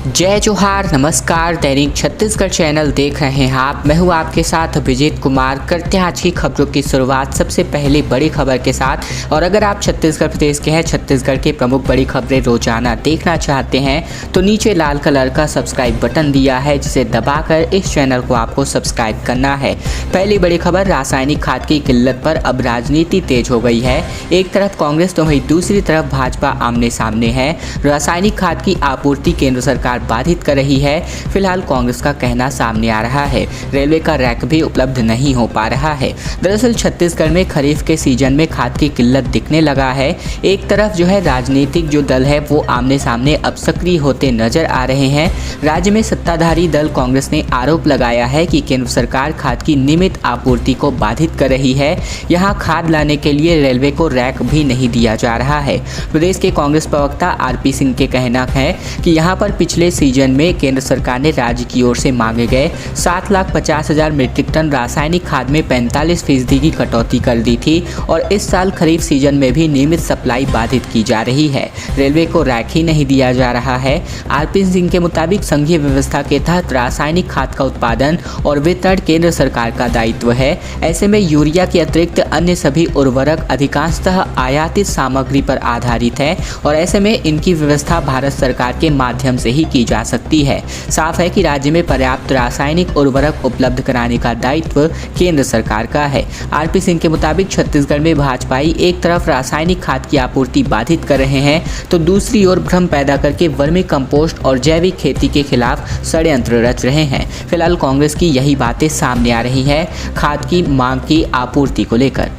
जय जोहार, नमस्कार। दैनिक छत्तीसगढ़ चैनल देख रहे हैं आप। मैं हूं आपके साथ अभिजीत कुमार। करते हैं आज की खबरों की शुरुआत सबसे पहले बड़ी खबर के साथ। और अगर आप छत्तीसगढ़ प्रदेश के हैं, छत्तीसगढ़ के प्रमुख बड़ी खबरें रोजाना देखना चाहते हैं तो नीचे लाल कलर का सब्सक्राइब बटन दिया है, जिसे दबाकर इस चैनल को आपको सब्सक्राइब करना है। पहली बड़ी खबर, रासायनिक खाद की किल्लत पर अब राजनीति तेज हो गई है। एक तरफ कांग्रेस तो वहीं दूसरी तरफ भाजपा आमने सामने है। रासायनिक खाद की आपूर्ति केंद्र सरकार बाधित कर रही है। फिलहाल कांग्रेस का कहना सामने आ रहा है, रेलवे का रैक भी उपलब्ध नहीं हो पा रहा है। दरअसल छत्तीसगढ़ में खरीफ के सीजन में खाद की किल्लत दिखने लगा है। एक तरफ जो है राजनीतिक जो दल है वो आमने सामने अब सक्रिय होते नजर आ रहे हैं। राज्य में सत्ताधारी दल कांग्रेस ने आरोप लगाया है कि केंद्र सरकार खाद की नियमित आपूर्ति को बाधित कर रही है। यहाँ खाद लाने के लिए रेलवे को रैक भी नहीं दिया जा रहा है। प्रदेश के कांग्रेस प्रवक्ता आरपी सिंह के कहना है कि यहाँ पर पिछले सीजन में केंद्र सरकार ने राज्य की ओर से मांगे गए 7,50,000 मीट्रिक टन रासायनिक खाद में 45% की कटौती कर दी थी और इस साल खरीफ सीजन में भी नियमित सप्लाई बाधित की जा रही है। रेलवे को रैक ही नहीं दिया जा रहा है। आरपी सिंह के मुताबिक संघीय व्यवस्था के तहत रासायनिक खाद का उत्पादन और वितरण केंद्र सरकार का दायित्व है। ऐसे में यूरिया के अतिरिक्त अन्य सभी उर्वरक अधिकांशतः आयातित सामग्री पर आधारित है और ऐसे में इनकी व्यवस्था भारत सरकार के माध्यम से ही की जा सकती है। साफ है कि राज्य में पर्याप्त रासायनिक उर्वरक उपलब्ध कराने का दायित्व केंद्र सरकार का है। आरपी सिंह के मुताबिक छत्तीसगढ़ में भाजपाई एक तरफ रासायनिक खाद की आपूर्ति बाधित कर रहे हैं तो दूसरी ओर भ्रम पैदा करके वर्मी कंपोस्ट और जैविक खेती के खिलाफ षड्यंत्र रच रहे हैं। फिलहाल कांग्रेस की यही बातें सामने आ रही है खाद की मांग की आपूर्ति को लेकर।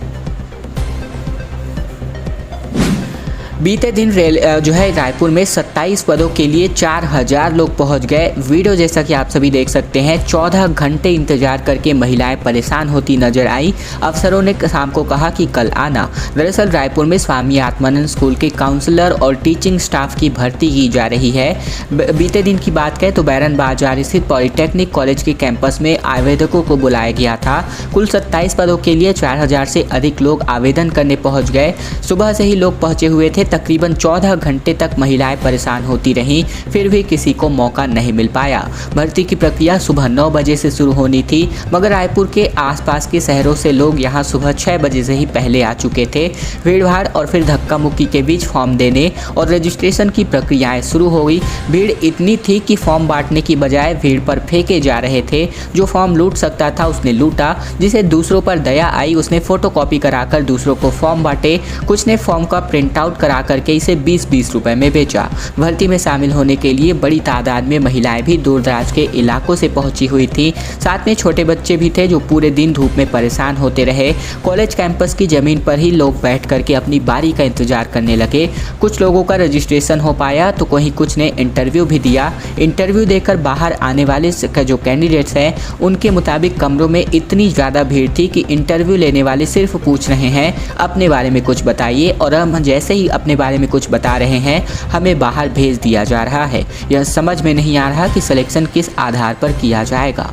बीते दिन रायपुर में 27 पदों के लिए 4,000 लोग पहुंच गए। वीडियो जैसा कि आप सभी देख सकते हैं, 14 घंटे इंतजार करके महिलाएं परेशान होती नजर आई। अफसरों ने शाम को कहा कि कल आना। दरअसल रायपुर में स्वामी आत्मानंद स्कूल के काउंसलर और टीचिंग स्टाफ की भर्ती की जा रही है। बीते दिन की बात करें तो बैरन बाजार स्थित पॉलिटेक्निक कॉलेज के कैंपस में आवेदकों को बुलाया गया था। कुल 27 पदों के लिए 4,000 से अधिक लोग आवेदन करने पहुँच गए। सुबह से ही लोग पहुँचे हुए थे। तकरीबन 14 घंटे तक महिलाएं परेशान होती रहीं, फिर भी किसी को मौका नहीं मिल पाया। भर्ती की प्रक्रिया सुबह 9 बजे से शुरू होनी थी, मगर रायपुर के आसपास के शहरों से लोग यहां सुबह 6 बजे से ही पहले आ चुके थे। भीड़भाड़ और फिर धक्का मुक्की के बीच फॉर्म देने और रजिस्ट्रेशन की प्रक्रियाएं शुरू हो गई। भीड़ इतनी थी कि फॉर्म बांटने की बजाय भीड़ पर फेंके जा रहे थे। जो फॉर्म लूट सकता था उसने लूटा, जिसे दूसरों पर दया आई उसने फोटोकॉपी कराकर दूसरों को फॉर्म बांटे। कुछ ने फॉर्म का प्रिंट आउट करा करके इसे 20-20 रुपए में बेचा। भर्ती में शामिल होने के लिए बड़ी तादाद में महिलाएं भी दूर दराज के इलाकों से पहुंची हुई थी। साथ में छोटे बच्चे भी थे जो पूरे दिन धूप में परेशान होते रहे। कॉलेज कैंपस की जमीन पर ही लोग बैठ करके अपनी बारी का इंतजार करने लगे। कुछ लोगों का रजिस्ट्रेशन हो पाया तो वहीं कुछ ने इंटरव्यू भी दिया। इंटरव्यू देकर बाहर आने वाले जो कैंडिडेट्स हैं उनके मुताबिक कमरों में इतनी ज़्यादा भीड़ थी कि इंटरव्यू लेने वाले सिर्फ पूछ रहे हैं अपने बारे में कुछ बताइए, और हम जैसे ही अपने बारे में कुछ बता रहे हैं हमें बाहर भेज दिया जा रहा है। यह समझ में नहीं आ रहा कि सिलेक्शन किस आधार पर किया जाएगा।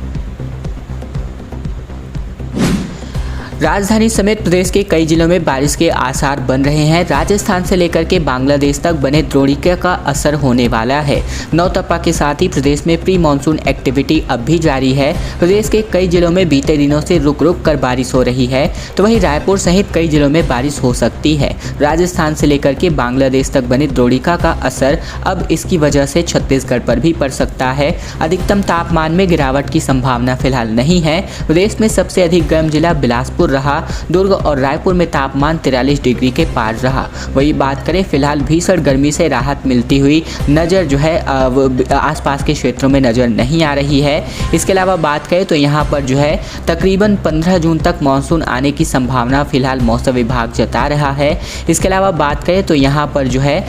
राजधानी समेत प्रदेश के कई जिलों में बारिश के आसार बन रहे हैं। राजस्थान से लेकर के बांग्लादेश तक बने द्रोणिका का असर होने वाला है। नौतपा के साथ ही प्रदेश में प्री मानसून एक्टिविटी अब भी जारी है। प्रदेश के कई जिलों में बीते दिनों से रुक रुक कर बारिश हो रही है, तो वहीं रायपुर सहित कई जिलों में बारिश हो सकती है। राजस्थान से लेकर के बांग्लादेश तक बने द्रोणिका का असर अब इसकी वजह से छत्तीसगढ़ पर भी पड़ सकता है। अधिकतम तापमान में गिरावट की संभावना फिलहाल नहीं है। प्रदेश में सबसे अधिक गर्म जिला बिलासपुर रहा। दुर्ग और रायपुर में तापमान 43 डिग्री के पार रहा। वही बात करें, फिलहाल भीषण गर्मी से राहत मिलती हुई नज़र जो है आसपास के क्षेत्रों में नज़र नहीं आ रही है। इसके अलावा बात करें तो यहाँ पर जो है तकरीबन 15 जून तक मानसून आने की संभावना फिलहाल मौसम विभाग जता रहा है। इसके अलावा बात करें तो यहाँ पर जो है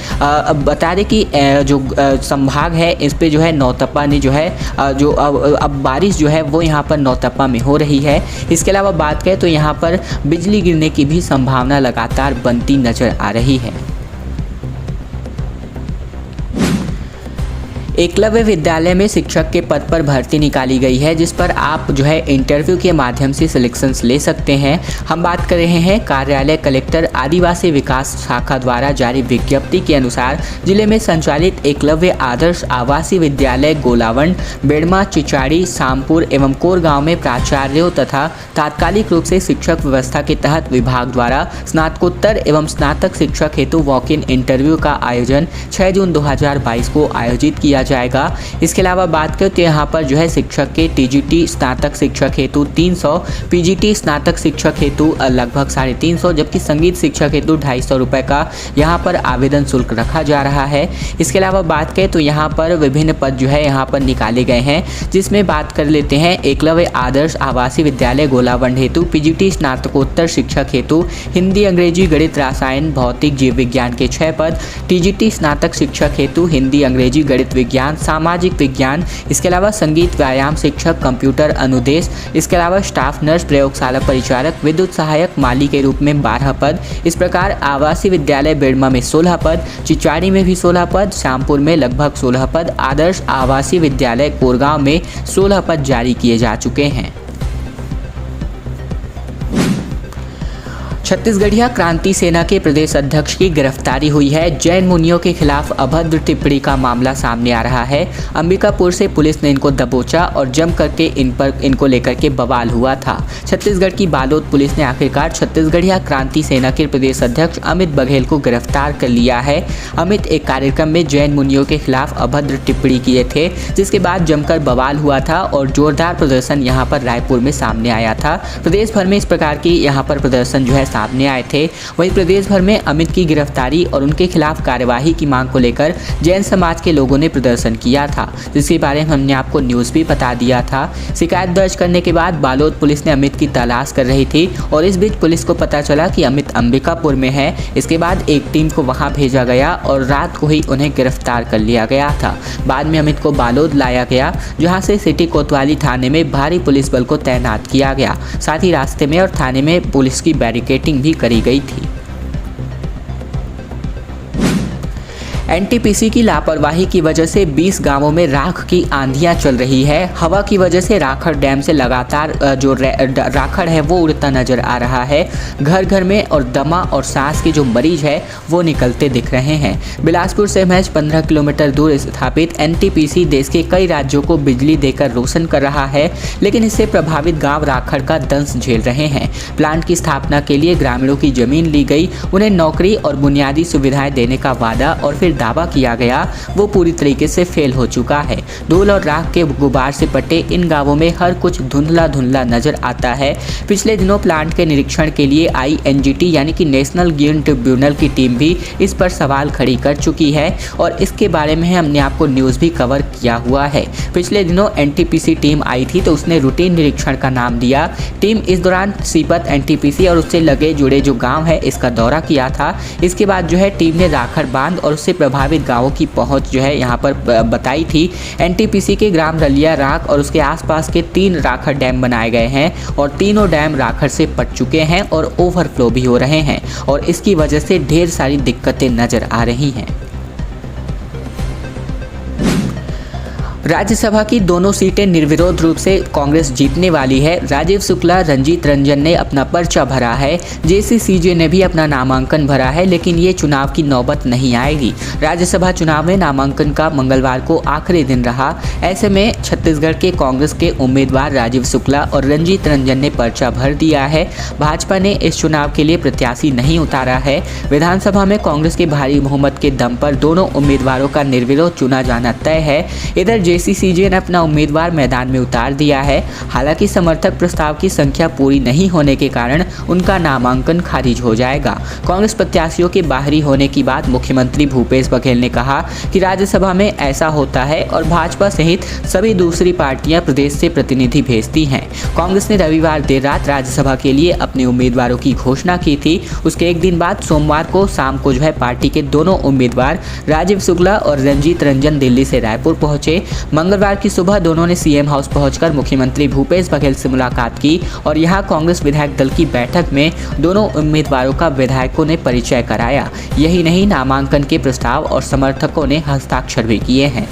बता दें कि जो संभाग है इस पे जो है नौतपा ने जो है अब बारिश जो है वो यहाँ पर नौतपा में हो रही है। इसके अलावा बात करें तो यहाँ पर बिजली गिरने की भी संभावना लगातार बनती नजर आ रही है। एकलव्य विद्यालय में शिक्षक के पद पर भर्ती निकाली गई है, जिस पर आप जो है इंटरव्यू के माध्यम से सिलेक्शंस ले सकते हैं। हम बात कर रहे हैं कार्यालय कलेक्टर आदिवासी विकास शाखा द्वारा जारी विज्ञप्ति के अनुसार जिले में संचालित एकलव्य आदर्श आवासीय विद्यालय गोलावंड, बेड़मा, चिचाड़ी, सामपुर एवं कोरगांव में प्राचार्यों तथा तात्कालिक रूप से शिक्षक व्यवस्था के तहत विभाग द्वारा स्नातकोत्तर एवं स्नातक शिक्षक हेतु वॉक इन इंटरव्यू का आयोजन 6 जून 2022 को आयोजित किया जाएगा। इसके अलावा बात करें तो यहाँ पर जो है शिक्षक के टीजीटी स्नातक शिक्षक हेतु 300, पीजीटी स्नातक शिक्षक हेतु लगभग 350, जबकि संगीत शिक्षक हेतु 250 रुपये का यहाँ पर आवेदन शुल्क रखा जा रहा है। इसके अलावा बात करें तो यहाँ पर विभिन्न पद जो है यहाँ पर निकाले गए हैं, जिसमें बात कर लेते हैं एकलव्य आदर्श आवासीय विद्यालय गोलावंड हेतु पीजीटी स्नातकोत्तर शिक्षक हेतु हिंदी, अंग्रेजी, गणित, रसायन, भौतिक, जीव विज्ञान के 6 पद, टीजीटी स्नातक शिक्षक हेतु हिंदी, अंग्रेजी, गणित विज्ञान, सामाजिक विज्ञान, इसके अलावा संगीत, व्यायाम शिक्षक, कंप्यूटर अनुदेश, इसके अलावा स्टाफ नर्स, प्रयोगशाला परिचारक, विद्युत सहायक, माली के रूप में 12 पद। इस प्रकार आवासीय विद्यालय बेड़मा में 16 पद, चिचाड़ी में भी 16 पद, श्यामपुर में लगभग 16 पद, आदर्श आवासीय विद्यालय कोरगांव में 16 पद जारी किए जा चुके हैं। छत्तीसगढ़िया क्रांति सेना के प्रदेश अध्यक्ष की गिरफ्तारी हुई है। जैन मुनियों के खिलाफ अभद्र टिप्पणी का मामला सामने आ रहा है। अंबिकापुर से पुलिस ने इनको दबोचा और जम करके इनको लेकर के बवाल हुआ था। छत्तीसगढ़ की बालोद पुलिस ने आखिरकार छत्तीसगढ़िया क्रांति सेना के प्रदेश अध्यक्ष अमित बघेल को गिरफ्तार कर लिया है। अमित एक कार्यक्रम में जैन मुनियों के खिलाफ अभद्र टिप्पणी किए थे, जिसके बाद जमकर बवाल हुआ था और जोरदार प्रदर्शन यहाँ पर रायपुर में सामने आया था। प्रदेश भर में इस प्रकार की यहाँ पर प्रदर्शन जो है सामने आए थे। वहीं प्रदेश भर में अमित की गिरफ्तारी और उनके खिलाफ कार्यवाही की मांग को लेकर जैन समाज के लोगों ने प्रदर्शन किया था, जिसके बारे में हमने आपको न्यूज़ भी बता दिया था। शिकायत दर्ज करने के बाद बालोद पुलिस ने अमित की तलाश कर रही थी और इस बीच पुलिस को पता चला कि अमित अंबिकापुर में है। इसके बाद एक टीम को वहां भेजा गया और रात को ही उन्हें गिरफ्तार कर लिया गया था। बाद में अमित को बालोद लाया गया, जहाँ से सिटी कोतवाली थाने में भारी पुलिस बल को तैनात किया गया। साथ ही रास्ते में और थाने में पुलिस की बैरिकेडिंग भी करी गई थी। एनटीपीसी की लापरवाही की वजह से 20 गांवों में राख की आंधियां चल रही है। हवा की वजह से राखड़ डैम से लगातार जो राखड़ है वो उड़ता नजर आ रहा है। घर घर में और दमा और सांस के जो मरीज है वो निकलते दिख रहे हैं। बिलासपुर से महज 15 किलोमीटर दूर स्थापित एनटीपीसी देश के कई राज्यों को बिजली देकर रोशन कर रहा है, लेकिन इससे प्रभावित गाँव राखड़ का दंश झेल रहे हैं। प्लांट की स्थापना के लिए ग्रामीणों की जमीन ली गई, उन्हें नौकरी और बुनियादी सुविधाएं देने का वादा और फिर दावा किया गया, वो पूरी तरीके से फेल हो चुका है। धूल और राख के गुबार से पटे इन गांवों में हर कुछ धुंधला धुंधला नजर आता है। पिछले दिनों प्लांट के निरीक्षण के लिए आई एनजीटी यानी कि नेशनल ग्रीन ट्रिब्यूनल की टीम भी इस पर सवाल खड़ी कर चुकी है और इसके बारे में हमने आपको न्यूज़ भी कवर किया हुआ है। पिछले दिनों एनटीपीसी टीम आई थी तो उसने रूटीन निरीक्षण का नाम दिया। टीम इस दौरान सीपत एनटीपीसी और उससे लगे जुड़े जो गाँव है इसका दौरा किया था। इसके बाद जो है टीम ने राखड़ बांध और उससे प्रभावित गांवों की पहुंच जो है यहाँ पर बताई थी। एनटीपीसी के ग्राम रलिया, राख और उसके आसपास के 3 राखड़ डैम बनाए गए हैं और तीनों डैम राखड़ से पट चुके हैं और ओवरफ्लो भी हो रहे हैं और इसकी वजह से ढेर सारी दिक्कतें नजर आ रही हैं। राज्यसभा की दोनों सीटें निर्विरोध रूप से कांग्रेस जीतने वाली है। राजीव शुक्ला, रंजीत रंजन ने अपना पर्चा भरा है। जेसीसीजे ने भी अपना नामांकन भरा है, लेकिन ये चुनाव की नौबत नहीं आएगी। राज्यसभा चुनाव में नामांकन का मंगलवार को आखिरी दिन रहा। ऐसे में छत्तीसगढ़ के कांग्रेस के उम्मीदवार राजीव शुक्ला और रंजीत रंजन ने पर्चा भर दिया है। भाजपा ने इस चुनाव के लिए प्रत्याशी नहीं उतारा है। विधानसभा में कांग्रेस के भारी बहुमत के दम पर दोनों उम्मीदवारों का निर्विरोध चुना जाना तय है। इधर जेसीसीजे ने अपना उम्मीदवार मैदान में उतार दिया है। हालांकि समर्थक प्रस्ताव की संख्या पूरी नहीं होने के कारण उनका नामांकन खारिज हो जाएगा। कांग्रेस प्रत्याशियों के बाहरी होने की बात मुख्यमंत्री भूपेश बघेल ने कहा कि राज्यसभा में ऐसा होता है और भाजपा सहित सभी दूसरी पार्टियां प्रदेश से प्रतिनिधि भेजती हैं। कांग्रेस ने रविवार देर रात राज्यसभा के लिए अपने उम्मीदवारों की घोषणा की थी। उसके एक दिन बाद सोमवार को शाम को जो है पार्टी के दोनों उम्मीदवार राजीव शुक्ला और रंजीत रंजन दिल्ली से रायपुर पहुंचे। मंगलवार की सुबह दोनों ने सीएम हाउस पहुंचकर मुख्यमंत्री भूपेश बघेल से मुलाकात की और यहां कांग्रेस विधायक दल की बैठक में दोनों उम्मीदवारों का विधायकों ने परिचय कराया। यही नहीं, नामांकन के प्रस्ताव और समर्थकों ने हस्ताक्षर भी किए हैं।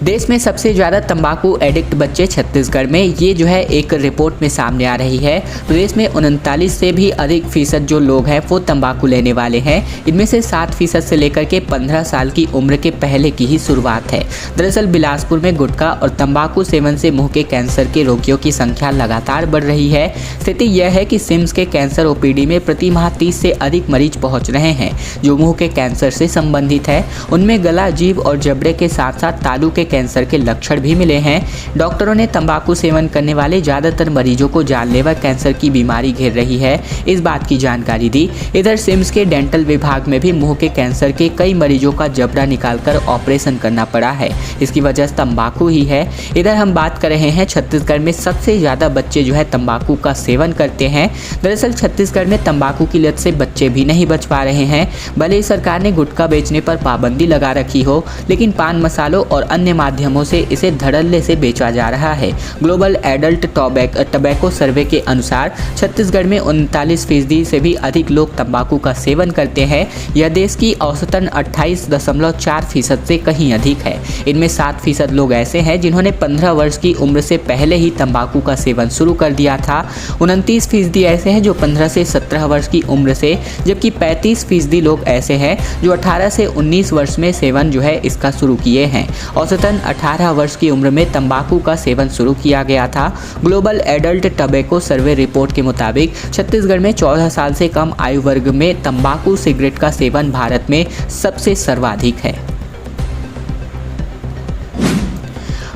देश में सबसे ज़्यादा तंबाकू एडिक्ट बच्चे छत्तीसगढ़ में, ये जो है एक रिपोर्ट में सामने आ रही है। प्रदेश में 39 से भी अधिक फीसद जो लोग हैं वो तंबाकू लेने वाले हैं। इनमें से 7% से लेकर के 15 साल की उम्र के पहले की ही शुरुआत है। दरअसल बिलासपुर में गुटखा और तंबाकू सेवन से मुंह के कैंसर के रोगियों की संख्या लगातार बढ़ रही है। स्थिति यह है कि सिम्स के कैंसर ओपीडी में प्रति माह 30 से अधिक मरीज पहुंच रहे हैं जो मुंह के कैंसर से संबंधित है। उनमें गला, जीभ और जबड़े के साथ साथ तालू के कैंसर के लक्षण भी मिले हैं। डॉक्टरों ने तंबाकू सेवन करने वाले ज़्यादातर मरीजों को जानलेवा कैंसर की बीमारी घेर रही है, इस बात की जानकारी दी। इधर सिम्स के डेंटल विभाग में भी मुंह के कैंसर के कई मरीजों का जबड़ा निकालकर ऑपरेशन करना पड़ा है। इसकी वजह तंबाकू ही है। इधर हम बात कर रहे हैं छत्तीसगढ़ में सबसे ज़्यादा बच्चे जो है तंबाकू का सेवन करते हैं। दरअसल छत्तीसगढ़ में तंबाकू की लत से बच्चे भी नहीं बच पा रहे हैं। भले ही सरकार ने गुटखा बेचने पर पाबंदी लगा रखी हो, लेकिन पान मसालों और अन्य माध्यमों से इसे धड़ल्ले से बेचा जा रहा है। ग्लोबल एडल्ट टबैको सर्वे के अनुसार छत्तीसगढ़ में 39% से भी अधिक लोग तंबाकू का सेवन करते हैं। यह देश की औसतन 28.4% से कहीं अधिक है। इनमें 7% लोग ऐसे हैं जिन्होंने 15 वर्ष की उम्र से पहले ही तंबाकू का सेवन शुरू कर दिया था। 29% ऐसे हैं जो 15 से 17 वर्ष की उम्र से, जबकि 35% लोग ऐसे हैं जो 18 से 19 वर्ष में सेवन जो है इसका शुरू किए हैं। औसतन 18 वर्ष की उम्र में तंबाकू का सेवन शुरू किया गया था। Global adult tobacco survey report के मुताबिक छत्तीसगढ़ में 14 साल से कम आयु वर्ग में तंबाकू सिगरेट का सेवन भारत में सबसे सर्वाधिक है।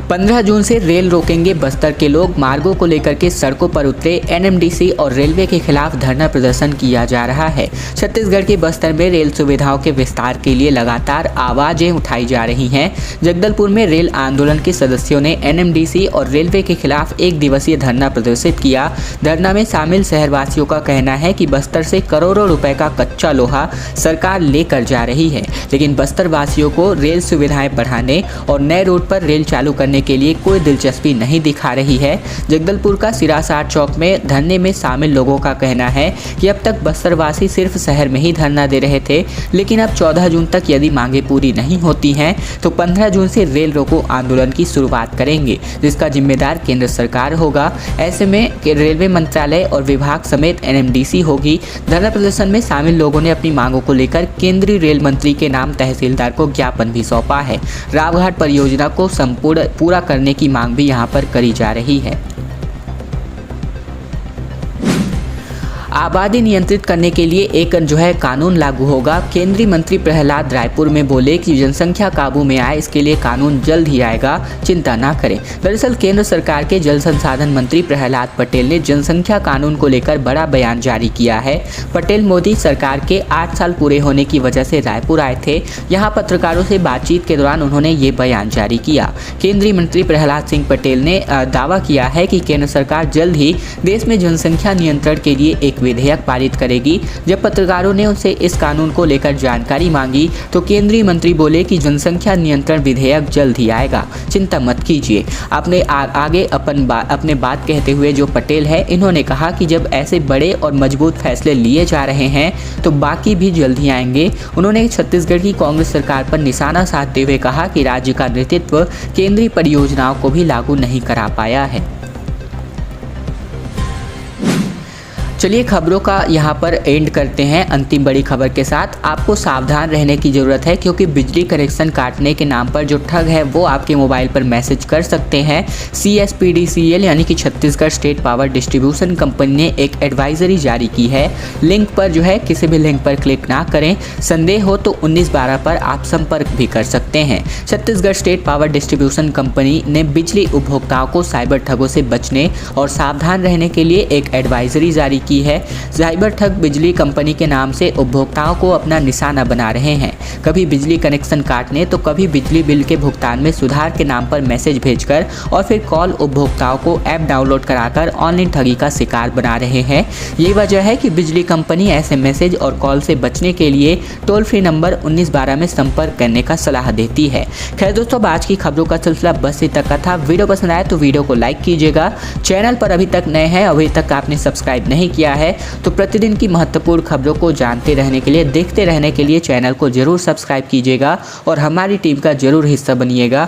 15 जून से रेल रोकेंगे बस्तर के लोग, मार्गों को लेकर के सड़कों पर उतरे। एनएमडीसी और रेलवे के खिलाफ धरना प्रदर्शन किया जा रहा है। छत्तीसगढ़ के बस्तर में रेल सुविधाओं के विस्तार के लिए लगातार आवाजें उठाई जा रही हैं। जगदलपुर में रेल आंदोलन के सदस्यों ने एनएमडीसी और रेलवे के खिलाफ 1 दिवसीय धरना प्रदर्शित किया। धरना में शामिल शहरवासियों का कहना है कि बस्तर से करोड़ों रुपए का कच्चा लोहा सरकार लेकर जा रही है, लेकिन बस्तर वासियों को रेल सुविधाएं बढ़ाने और नए रूट पर रेल चालू करने के लिए कोई दिलचस्पी नहीं दिखा रही है। जगदलपुर का सिरासार चौक में धरने में शामिल लोगों का कहना है कि अब तक बस्तरवासी सिर्फ शहर में ही धरना दे रहे थे, लेकिन अब 14 जून तक यदि मांगे पूरी नहीं होती हैं तो 15 जून से रेल रोको आंदोलन की शुरुआत करेंगे, जिसका जिम्मेदार केंद्र सरकार होगा। ऐसे में रेलवे मंत्रालय और विभाग समेत एनएमडीसी होगी। धरना प्रदर्शन में शामिल लोगों ने अपनी मांगों को लेकर केंद्रीय रेल मंत्री के नाम तहसीलदार को ज्ञापन भी सौंपा है। रावघाट परियोजना को पूरा करने की मांग भी यहां पर करी जा रही है। आबादी नियंत्रित करने के लिए एक जो है कानून लागू होगा। केंद्रीय मंत्री प्रहलाद रायपुर में बोले कि जनसंख्या काबू में आए, इसके लिए कानून जल्द ही आएगा, चिंता ना करें। दरअसल केंद्र सरकार के जल संसाधन मंत्री प्रहलाद पटेल ने जनसंख्या कानून को लेकर बड़ा बयान जारी किया है। पटेल मोदी सरकार के 8 साल पूरे होने की वजह से रायपुर आए थे। यहाँ पत्रकारों से बातचीत के दौरान उन्होंने ये बयान जारी किया। केंद्रीय मंत्री प्रहलाद सिंह पटेल ने दावा किया है कि केंद्र सरकार जल्द ही देश में जनसंख्या नियंत्रण के लिए एक विधेयक पारित करेगी। जब पत्रकारों ने उनसे इस कानून को लेकर जानकारी मांगी तो केंद्रीय मंत्री बोले कि जनसंख्या नियंत्रण विधेयक जल्द ही आएगा, चिंता मत कीजिए। आपने आगे अपने बात कहते हुए जो पटेल है, इन्होंने कहा कि जब ऐसे बड़े और मजबूत फैसले लिए जा रहे हैं तो बाकी भी जल्द ही आएंगे। उन्होंने छत्तीसगढ़ की कांग्रेस सरकार पर निशाना साधते हुए कहा कि राज्य का नेतृत्व केंद्रीय परियोजनाओं को भी लागू नहीं करा पाया है। चलिए खबरों का यहाँ पर एंड करते हैं अंतिम बड़ी खबर के साथ। आपको सावधान रहने की ज़रूरत है, क्योंकि बिजली कनेक्शन काटने के नाम पर जो ठग है वो आपके मोबाइल पर मैसेज कर सकते हैं। CSPDCL यानी कि Chhattisgarh state power distribution company ने एक एडवाइजरी जारी की है। लिंक पर जो है किसी भी लिंक पर क्लिक ना करें। संदेह हो तो 1912 पर आप संपर्क भी कर सकते हैं। Chhattisgarh state power distribution company ने बिजली उपभोक्ताओं को साइबर ठगों से बचने और सावधान रहने के लिए एक एडवाइजरी जारी की है। साइबर ठग बिजली कंपनी के नाम से उपभोक्ताओं को अपना निशाना बना रहे हैं। कभी बिजली कनेक्शन काटने तो कभी बिजली बिल के भुगतान में सुधार के नाम पर मैसेज भेजकर और फिर कॉल उपभोक्ताओं को ऐप डाउनलोड कराकर ऑनलाइन ठगी का शिकार बना रहे हैं। ये वजह है कि बिजली कंपनी ऐसे मैसेज और कॉल से बचने के लिए टोल फ्री नंबर 1912 में संपर्क करने का सलाह देती है। खैर दोस्तों, आज की खबरों का सिलसिला बस इतना तक का था। वीडियो पसंद आए तो वीडियो को लाइक कीजिएगा। चैनल पर अभी तक नए हैं, अभी तक आपने सब्सक्राइब नहीं किया है तो प्रतिदिन की महत्वपूर्ण खबरों को जानते रहने के लिए, देखते रहने के लिए चैनल को जरूर सब्सक्राइब कीजिएगा और हमारी टीम का जरूर हिस्सा बनिएगा।